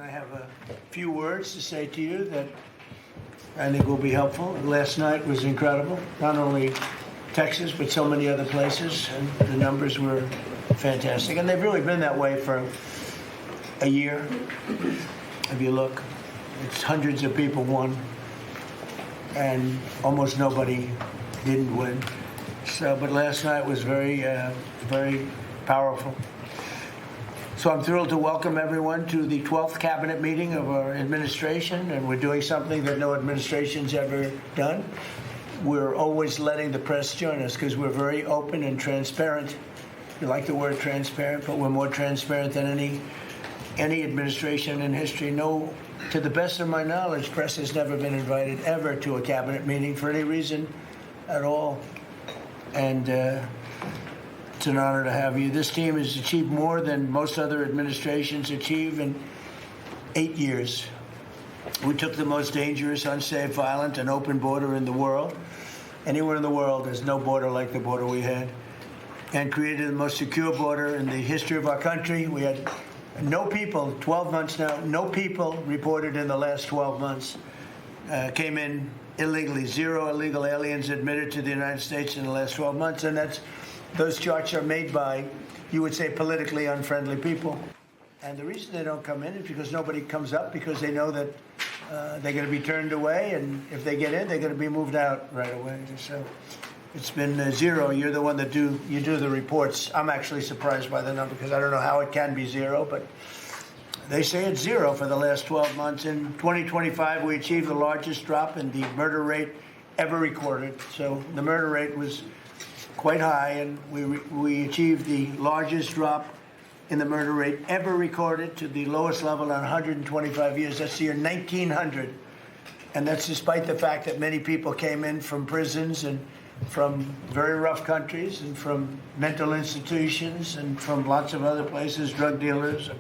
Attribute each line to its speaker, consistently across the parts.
Speaker 1: I have a few words to say to you that I think will be helpful. Last night was incredible, not only Texas, but so many other places, and the numbers were fantastic. And they've really been that way for a year. If you look, it's hundreds of people won, and almost nobody didn't win. So, but last night was very powerful. So I'm thrilled to welcome everyone to the 12th cabinet meeting of our administration, and we're doing something that no administration's ever done. We're always letting the press join us because we're very open and transparent. You like the word transparent, but we're more transparent than any administration in history. No, to the best of my knowledge, press has never been invited ever to a cabinet meeting for any reason at all. And it's an honor to have you. This team has achieved more than most other administrations achieve in 8 years. We took the most dangerous, unsafe, violent, and open border in the world. Anywhere in the world, there's no border like the border we had. And created the most secure border in the history of our country. We had no people, 12 months now, no people reported in the last 12 months came in illegally. 0 illegal aliens admitted to the United States in the last 12 months. And those charts are made by, you would say, politically unfriendly people. And the reason they don't come in is because nobody comes up, because they know that they're going to be turned away. And if they get in, they're going to be moved out right away. So it's been 0. You're the one that do the reports. I'm actually surprised by the number because I don't know how it can be 0, but they say it's 0 for the last 12 months. In 2025, we achieved the largest drop in the murder rate ever recorded. So the murder rate was quite high, and we achieved the largest drop in the murder rate ever recorded to the lowest level in 125 years. That's the year 1900. And that's despite the fact that many people came in from prisons and from very rough countries and from mental institutions and from lots of other places, drug dealers,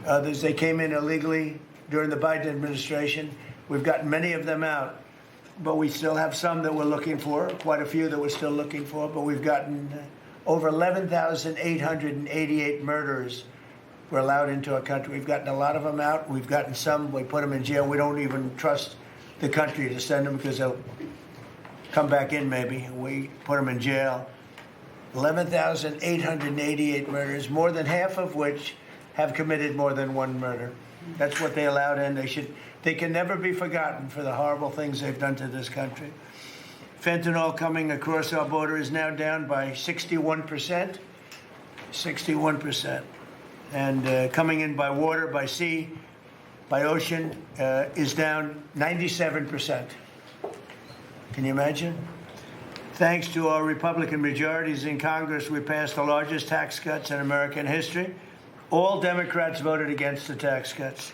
Speaker 1: others. They came in illegally during the Biden administration. We've gotten many of them out, but we still have some that we're looking for, quite a few that we're still looking for, but we've gotten over 11,888 murderers were allowed into our country. We've gotten a lot of them out. We've gotten some, we put them in jail. We don't even trust the country to send them because they'll come back in maybe. We put them in jail. 11,888 murders, more than half of which have committed more than one murder. That's what they allowed in. They can never be forgotten for the horrible things they've done to this country. Fentanyl coming across our border is now down by 61%. 61%. And coming in by water, by sea, by ocean is down 97%. Can you imagine? Thanks to our Republican majorities in Congress, we passed the largest tax cuts in American history. All Democrats voted against the tax cuts,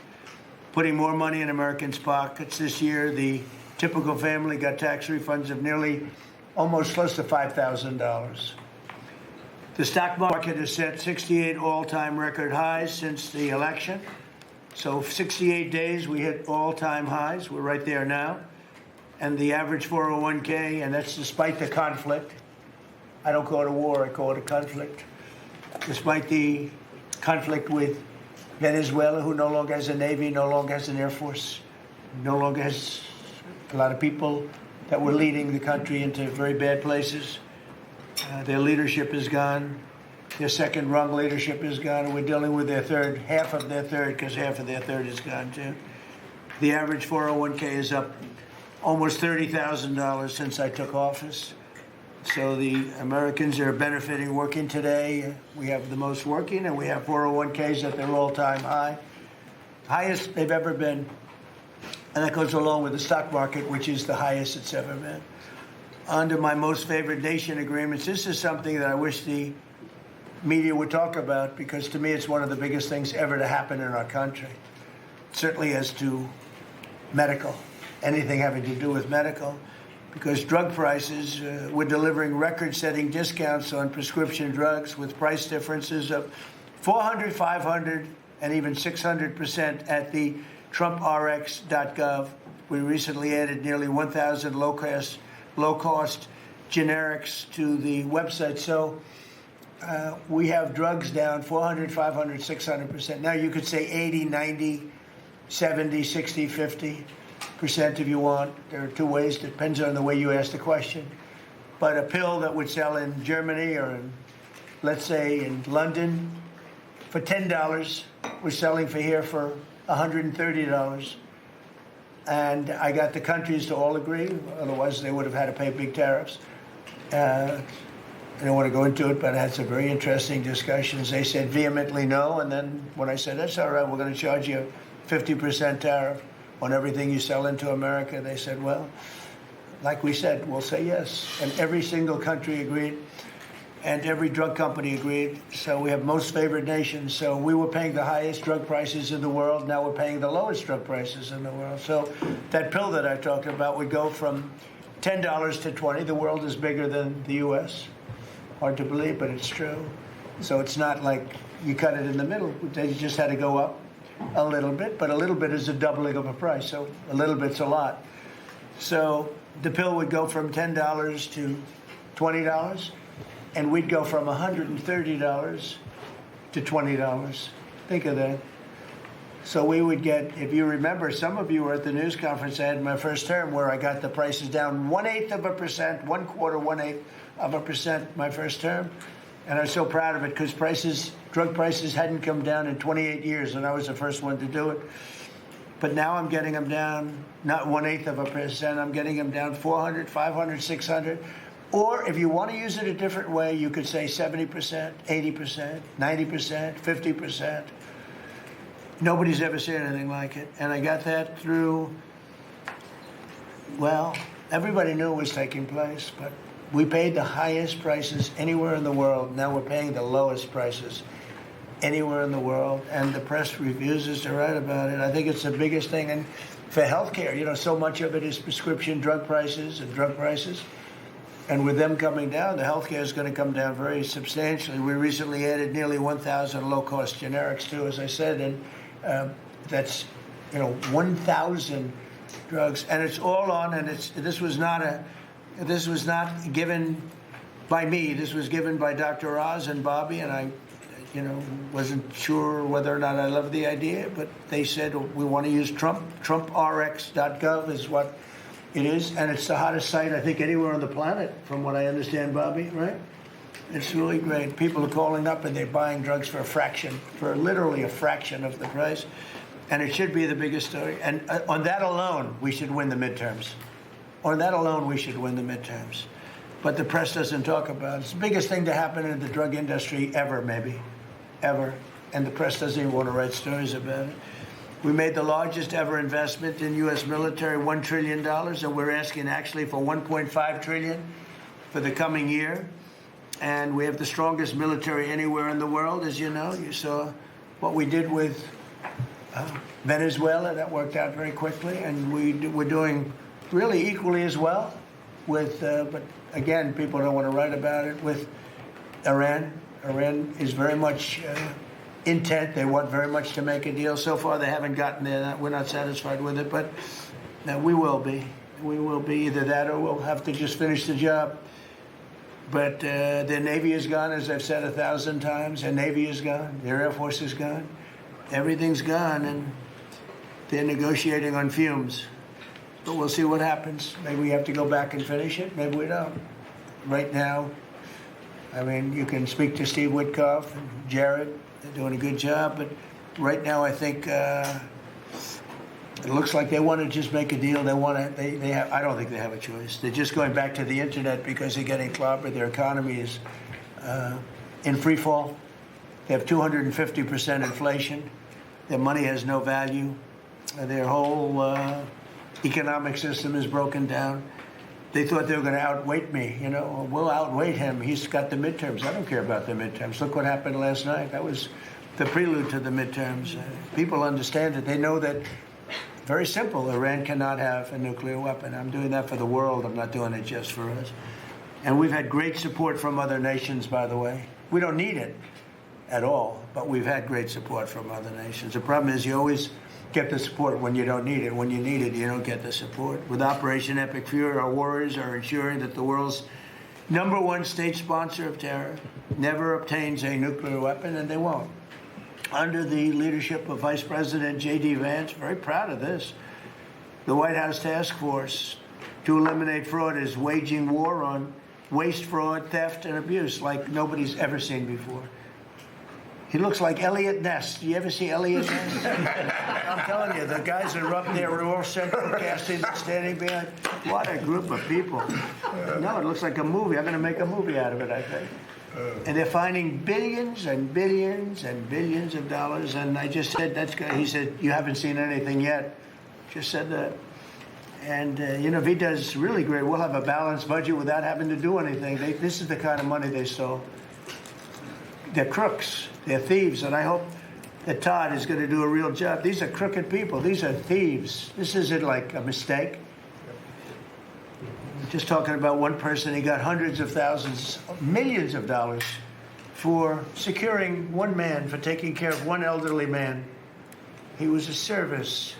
Speaker 1: putting more money in Americans' pockets. This year, the typical family got tax refunds of almost close to $5,000. The stock market has set 68 all-time record highs since the election. So 68 days, we hit all-time highs. We're right there now. And the average 401k, and that's despite the conflict. I don't call it a war, I call it a conflict. Despite the conflict with Venezuela, who no longer has a Navy, no longer has an Air Force, no longer has a lot of people that were leading the country into very bad places. Their leadership is gone. Their second-rung leadership is gone, and we're dealing with their third, half of their third, because half of their third is gone too. The average 401k is up almost $30,000 since I took office. So the Americans are benefiting working today. We have the most working, and we have 401ks at their all-time high, highest they've ever been. And that goes along with the stock market, which is the highest it's ever been. Under my most favored nation agreements, this is something that I wish the media would talk about, because to me it's one of the biggest things ever to happen in our country. Certainly as to medical, anything having to do with medical. Because drug prices, we're delivering record-setting discounts on prescription drugs with price differences of 400, 500, and even 600% at the TrumpRx.gov. We recently added nearly 1,000 low-cost generics to the website. So we have drugs down 400, 500, 600%. Now you could say 80, 90, 70, 60, 50% if you want. There are two ways. Depends on the way you ask the question. But a pill that would sell in Germany or in, let's say, in London for $10, we're selling for here for $130. And I got the countries to all agree. Otherwise, they would have had to pay big tariffs. I don't want to go into it, but I had some very interesting discussions. They said vehemently no, and then when I said, that's all right, we're going to charge you a 50% tariff on everything you sell into America, they said, well, like we said, we'll say yes. And every single country agreed, and every drug company agreed. So we have most favored nations. So we were paying the highest drug prices in the world. Now we're paying the lowest drug prices in the world. So that pill that I talked about would go from $10 to $20. The world is bigger than the U.S. Hard to believe, but it's true. So it's not like you cut it in the middle. They just had to go up a little bit, but a little bit is a doubling of a price. So a little bit's a lot. So the pill would go from $10 to $20, and we'd go from $130 to $20. Think of that. So we would get, if you remember, some of you were at the news conference I had in my first term where I got the prices down 1/8%, 1/4% my first term. And I was so proud of it because drug prices hadn't come down in 28 years, and I was the first one to do it. But now I'm getting them down, not 1/8%, I'm getting them down 400, 500, 600. Or if you want to use it a different way, you could say 70%, 80%, 90%, 50%. Nobody's ever seen anything like it. And I got that through, well, everybody knew it was taking place, but we paid the highest prices anywhere in the world. Now we're paying the lowest prices anywhere in the world, and the press refuses to write about it. I think it's the biggest thing. And for healthcare, so much of it is prescription drug prices and drug prices. And with them coming down, the healthcare is going to come down very substantially. We recently added nearly 1,000 low-cost generics too, as I said, and that's 1,000 drugs, and it's all on. And this was not given by me. This was given by Dr. Oz and Bobby, and I, wasn't sure whether or not I loved the idea, but they said we want to use Trump. TrumpRx.gov is what it is, and it's the hottest site I think anywhere on the planet, from what I understand, Bobby. Right? It's really great. People are calling up and they're buying drugs for literally a fraction of the price. And it should be the biggest story. And on that alone, we should win the midterms. On that alone, we should win the midterms. But the press doesn't talk about it. It's the biggest thing to happen in the drug industry ever, maybe. Ever. And the press doesn't even want to write stories about it. We made the largest ever investment in U.S. military, $1 trillion. And we're asking actually for $1.5 trillion for the coming year. And we have the strongest military anywhere in the world, as you know. You saw what we did with Venezuela. That worked out very quickly. And we're doing really equally as well with, but again, people don't want to write about it, with Iran. Iran is very much intent. They want very much to make a deal. So far, they haven't gotten there. We're not satisfied with it, but we will be. We will be either that or we'll have to just finish the job. But their Navy is gone, as I've said 1,000 times. Their Navy is gone. Their Air Force is gone. Everything's gone, and they're negotiating on fumes. But we'll see what happens. Maybe we have to go back and finish it. Maybe we don't. Right now, I mean, you can speak to Steve Witkoff and Jared. They're doing a good job. But right now, I think it looks like they want to just make a deal. They want to. They have. I don't think they have a choice. They're just going back to the internet because they're getting clobbered. Their economy is in free fall. They have 250% inflation. Their money has no value. Their whole economic system is broken down. They thought they were going to outweight me. We'll outweight him. He's got the midterms. I don't care about the midterms. Look what happened last night. That was the prelude to the midterms. People understand it. They know that. Very simple. Iran cannot have a nuclear weapon. I'm doing that for the world. I'm not doing it just for us. And we've had great support from other nations, by the way. We don't need it at all, but we've had great support from other nations. The problem is you always get the support when you don't need it. When you need it, you don't get the support. With Operation Epic Fury, our warriors are ensuring that the world's #1 state sponsor of terror never obtains a nuclear weapon, and they won't. under the leadership of Vice President J.D. Vance. Very proud of this. The White House Task Force to eliminate fraud is waging war on waste, fraud, theft, and abuse like nobody's ever seen before. He looks like Elliot Ness. Do you ever see Elliot Ness? I'm telling you, the guys that are up there are all central casting, standing behind. What a group of people. No, it looks like a movie. I'm going to make a movie out of it, I think. And they're finding billions and billions and billions of dollars. And I just said, that's good. He said, you haven't seen anything yet. Just said that. And, if he does really great, we'll have a balanced budget without having to do anything. This is the kind of money they stole. They're crooks. They're thieves. And I hope that Todd is going to do a real job. These are crooked people. These are thieves. This isn't like a mistake. Just talking about one person, he got hundreds of thousands, millions of dollars for securing one man, for taking care of one elderly man. He was a service.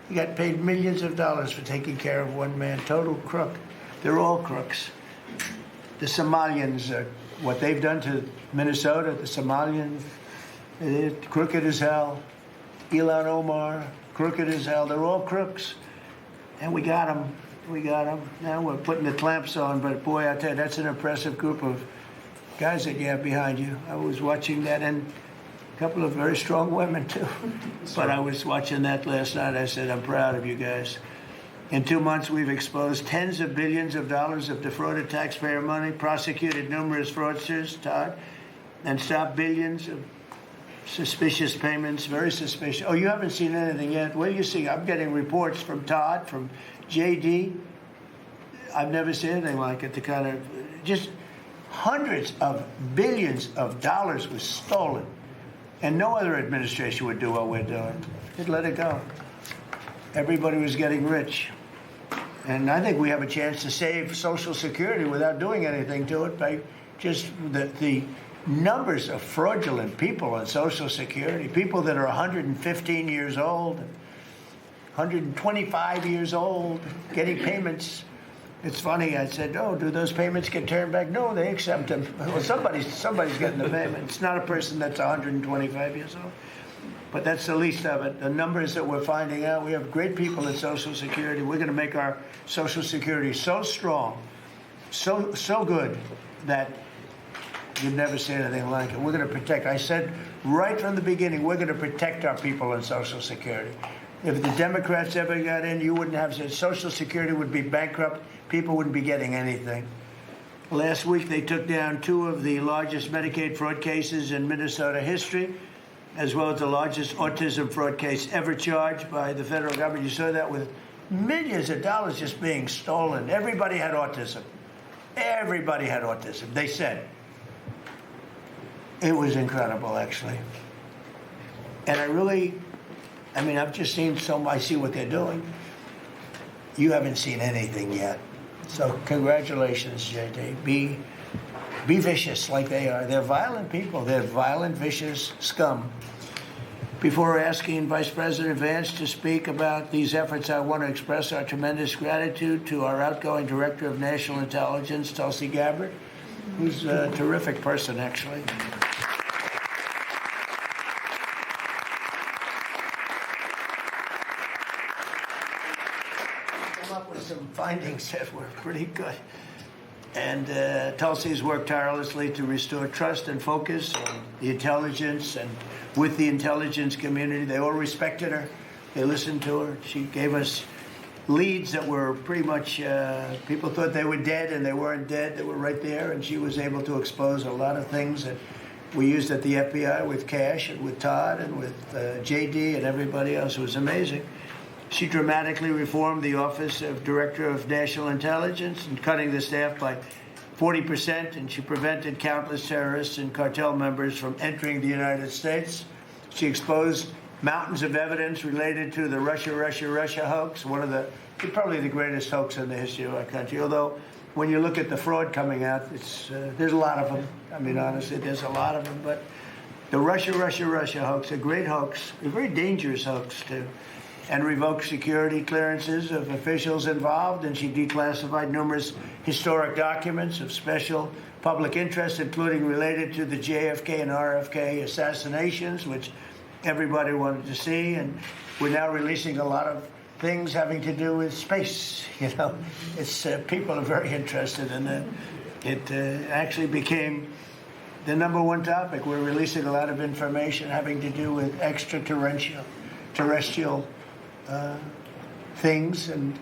Speaker 1: He got paid millions of dollars for taking care of one man. Total crook. They're all crooks. The Somalians, what they've done to Minnesota, the Somalians, they're crooked as hell. Ilhan Omar, crooked as hell. They're all crooks. And we got them. We got them. Now we're putting the clamps on. But boy, I tell you, that's an impressive group of guys that you have behind you. I was watching that, and a couple of very strong women, too. But I was watching that last night. I said, I'm proud of you guys. In 2 months, we've exposed tens of billions of dollars of defrauded taxpayer money, prosecuted numerous fraudsters, Todd, and stopped billions of suspicious payments, very suspicious. Oh, you haven't seen anything yet? What do you see? I'm getting reports from Todd, from J.D. I've never seen anything like it. The kind of just hundreds of billions of dollars was stolen. And no other administration would do what we're doing. Just let it go. Everybody was getting rich. And I think we have a chance to save Social Security without doing anything to it by just the numbers of fraudulent people on Social Security, people that are 115 years old, 125 years old, getting payments. It's funny, I said, oh, do those payments get turned back? No, they accept them. Well, somebody's getting the payment. It's not a person that's 125 years old. But that's the least of it. The numbers that we're finding out, we have great people at Social Security. We're going to make our Social Security so strong, so good that you've never seen anything like it. We're going to protect. I said right from the beginning, we're going to protect our people in Social Security. If the Democrats ever got in, you wouldn't have Social Security would be bankrupt. People wouldn't be getting anything. Last week, they took down 2 of the largest Medicaid fraud cases in Minnesota history, as well as the largest autism fraud case ever charged by the federal government. You saw that with millions of dollars just being stolen. Everybody had autism. Everybody had autism, they said. It was incredible, actually. And I've just seen I see what they're doing. You haven't seen anything yet. So congratulations, J.D. Be vicious like they are. They're violent people. They're violent, vicious scum. Before asking Vice President Vance to speak about these efforts, I want to express our tremendous gratitude to our outgoing Director of National Intelligence, Tulsi Gabbard, who's a terrific person, actually. Come up with some findings that were pretty good. And Tulsi's worked tirelessly to restore trust and focus on the intelligence and with the intelligence community. They all respected her. They listened to her. She gave us leads that were pretty much, people thought they were dead, and they weren't dead. They were right there, and she was able to expose a lot of things that we used at the FBI with Cash and with Todd and with J.D. and everybody else. It was amazing. She dramatically reformed the Office of Director of National Intelligence and cutting the staff by 40%, and she prevented countless terrorists and cartel members from entering the United States. She exposed mountains of evidence related to the Russia hoax, probably the greatest hoax in the history of our country. Although, when you look at the fraud coming out, there's a lot of them. I mean, honestly, there's a lot of them. But the Russia hoax, a great hoax, a very dangerous hoax, too. and revoked security clearances of officials involved, and she declassified numerous historic documents of special public interest, including related to the JFK and RFK assassinations, which everybody wanted to see. And we're now releasing a lot of things having to do with space. It's people are very interested in it. It actually became the number one topic. We're releasing a lot of information having to do with extraterrestrial things, and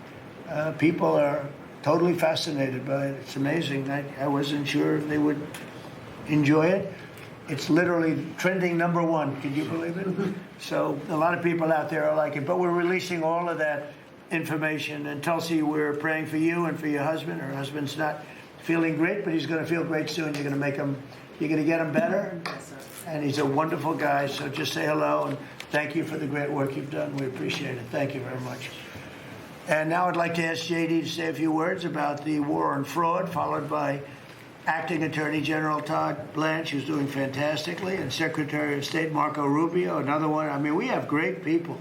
Speaker 1: people are totally fascinated by it. It's amazing. I wasn't sure if they would enjoy it. It's literally trending number one. Can you believe it? So a lot of people out there are like it. But we're releasing all of that information. And Tulsi, we're praying for you and for your husband. Her husband's not feeling great, but he's going to feel great soon. You're going to make him. You're going to get him better. And he's a wonderful guy. So just say hello and thank you for the great work you've done. We appreciate it. Thank you very much. And now I'd like to ask JD to say a few words about the war on fraud, followed by Acting Attorney General Todd Blanche, who's doing fantastically, and Secretary of State Marco Rubio, another one. I mean, we have great people.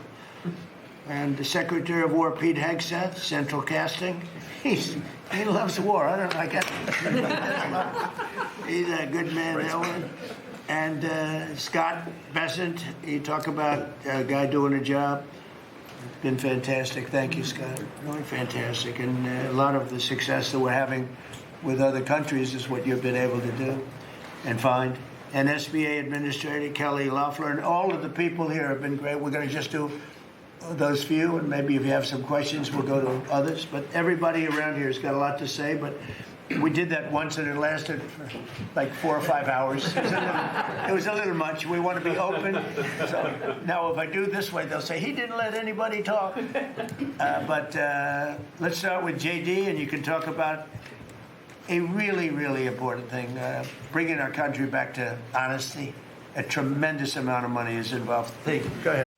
Speaker 1: And the Secretary of War, Pete Hegseth, Central Casting. He loves war. I don't like it. He's a good man, that one. And Scott Bessent, you talk about a guy doing a job. Been fantastic. Thank you, Scott. Really fantastic. And a lot of the success that we're having with other countries is what you've been able to do and find. And SBA Administrator Kelly Loeffler and all of the people here have been great. We're going to just do those few, and maybe if you have some questions, we'll go to others. But everybody around here has got a lot to say, but we did that once and it lasted for like 4 or 5 hours. It was a little much. We want to be open. So now if I do this way, they'll say, he didn't let anybody talk. But let's start with JD, and you can talk about a really, really important thing, bringing our country back to honesty. A tremendous amount of money is involved. Go ahead.